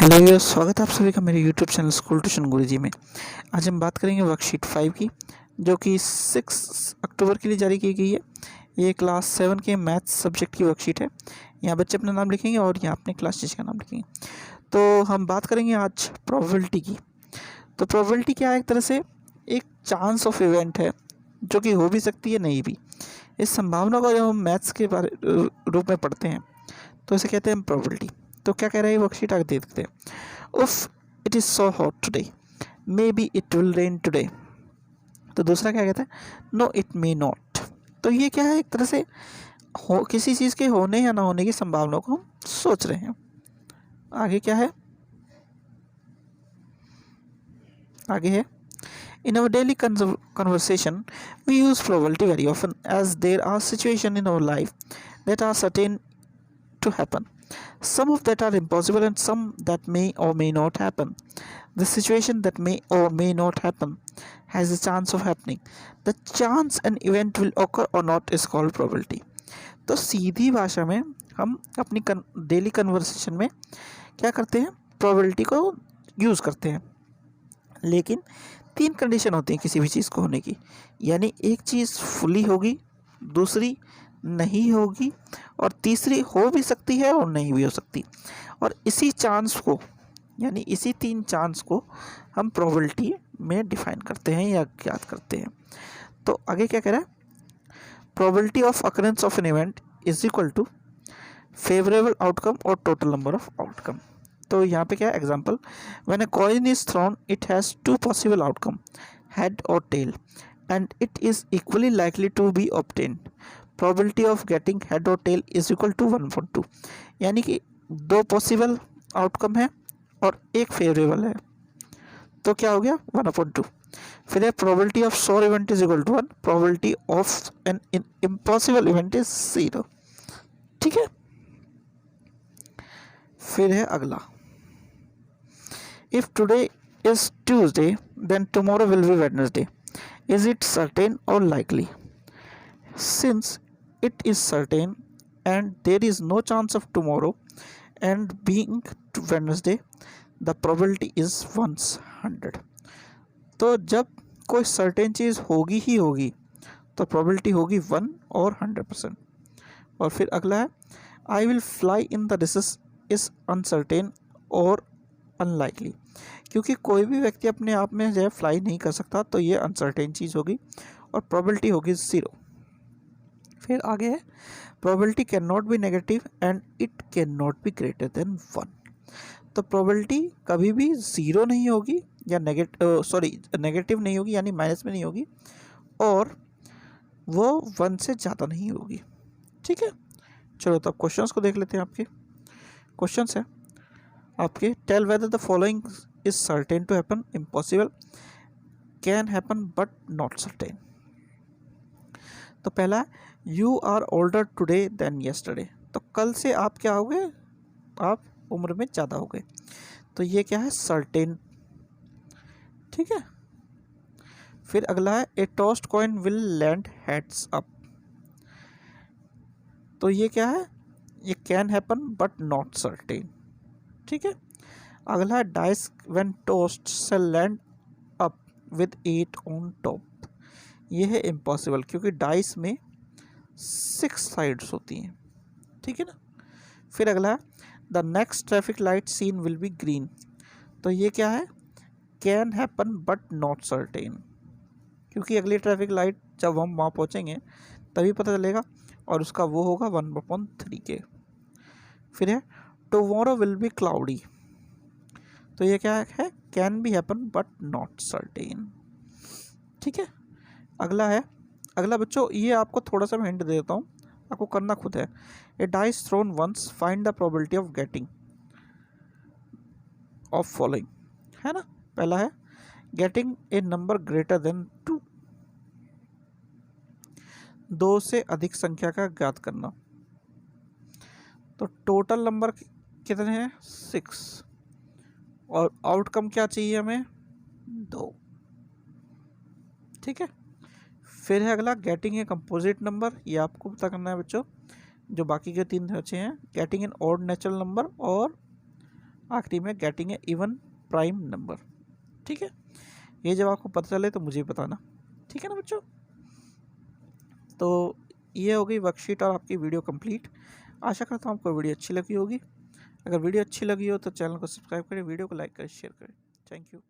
Hello viewers, स्वागत है आप सभी का मेरे यूट्यूब चैनल स्कूल ट्यूशन गुरुजी में। आज हम बात करेंगे वर्कशीट 5 की, जो कि 6 अक्टूबर के लिए जारी की गई है। ये क्लास 7 के मैथ्स सब्जेक्ट की वर्कशीट है। यहाँ बच्चे अपना नाम लिखेंगे और यहाँ अपने क्लास टीचर का नाम लिखेंगे। तो हम बात करेंगे आज प्रोबेबिलिटी की। तो प्रोबेबिलिटी क्या है? एक तरह से एक चांस ऑफ इवेंट है जो कि हो भी सकती है, नहीं भी। इस संभावना को जब हम मैथ्स के बारे रूप में पढ़ते हैं तो इसे कहते हैं प्रोबेबिलिटी। तो क्या कह रहा है वर्कशीट, आगे देखते हैं। उफ, it is so hot today, maybe it will rain today. तो दूसरा क्या कहता है? No it may not. तो ये क्या है? एक तरह से किसी चीज़ के होने या ना होने की संभावना को हम सोच रहे हैं। आगे क्या है? आगे है, in our daily conversation we use probability very often, as there are situations in our life that are certain to happen, some of that are impossible and some that may or may not happen. The situation that may or may not happen has a chance of happening. The chance an event will occur or not is called probability. तो सीधी भाषा में हम अपनी daily conversation में क्या करते हैं? Probability को यूज़ करते हैं। लेकिन 3 कंडीशन होती हैं किसी भी चीज़ को होने की, यानी एक चीज़ फुली होगी, दूसरी नहीं होगी और तीसरी हो भी सकती है और नहीं भी हो सकती। और इसी चांस को, यानी इसी 3 चांस को हम प्रोबेबिलिटी में डिफाइन करते हैं या ज्ञात करते हैं। तो आगे क्या कह रहा है? Probability of occurrence of an event is equal to favourable outcome और टोटल नंबर ऑफ आउटकम। तो यहाँ पे क्या है? Example, when a coin is thrown it has 2 possible outcome, head और tail, and it is equally likely to be obtained. Probability of getting head और tail is equal to 1/2। यानी कि 2 possible outcome है और एक फेवरेबल है, तो क्या हो गया? 1/2। फिर है probability of sure event is equal to 1, probability of an impossible event is 0। ठीक है। फिर है अगला, if today is Tuesday then tomorrow will be Wednesday. Is it certain or likely? Since it is certain and there is no chance of tomorrow and being Wednesday, the probability is 100. तो जब कोई certain चीज़ होगी ही होगी तो probability होगी 1 और 100%। और फिर अगला है, I will fly in the recess is uncertain और अनलाइकली। क्योंकि कोई भी व्यक्ति अपने आप में जो है फ्लाई नहीं कर सकता, तो ये अनसर्टेन चीज़ होगी और प्रोबेबिलिटी होगी 0। फिर आगे है, probability can not be negative and it can not be greater than 1। तो प्रोबेबिलिटी कभी भी 0 नहीं होगी या नेगेटिव नहीं होगी, यानी माइनस में नहीं होगी, और वो 1 से ज़्यादा नहीं होगी। ठीक है। चलो तो अब क्वेश्चंस को देख लेते हैं। आपके क्वेश्चंस है आपके, tell whether the following is certain to happen, impossible, can happen but not certain. तो पहला, you are older today than yesterday. तो कल से आप क्या हो गए? आप उम्र में ज़्यादा हो गए। तो ये क्या है? सर्टेन। ठीक है। फिर अगला है, a tossed coin will land heads up. तो ये क्या है? ये can happen but not certain. ठीक है। अगला है, dice when tossed shall land up with 8 on top. ये है इम्पॉसिबल, क्योंकि डाइस में 6 साइड्स होती हैं। ठीक है ना। फिर अगला है, the next traffic light seen will be green. तो ये क्या है? Can happen but not certain, क्योंकि अगली ट्रैफिक लाइट जब हम वहाँ पहुँचेंगे तभी पता चलेगा, और उसका वो होगा 1/3 के। फिर है, टुमारो विल बी क्लाउडी। तो ये क्या है? Can be happen but not certain. ठीक है। अगला है, अगला बच्चों ये आपको थोड़ा सा मैं हिंट दे देता हूँ, आपको करना खुद है। A dice thrown once, find the probability of getting of following, है ना। पहला है, getting a number greater than 2, 2 से अधिक संख्या का ज्ञात करना। तो टोटल नंबर कितने हैं? 6, और आउटकम क्या चाहिए हमें? 2। ठीक है। फिर है अगला, गेटिंग ए कंपोजिट नंबर। ये आपको पता करना है बच्चों। जो बाकी के 3 बचे हैं, getting an odd natural number और आखिरी में getting a even prime number. ठीक है, ये जब आपको पता चले तो मुझे बताना, ठीक है ना बच्चों। तो ये हो गई वर्कशीट और आपकी वीडियो कंप्लीट। आशा करता हूँ आपको वीडियो अच्छी लगी होगी। अगर वीडियो अच्छी लगी हो तो चैनल को सब्सक्राइब करें, वीडियो को लाइक करें, शेयर करें। Thank you.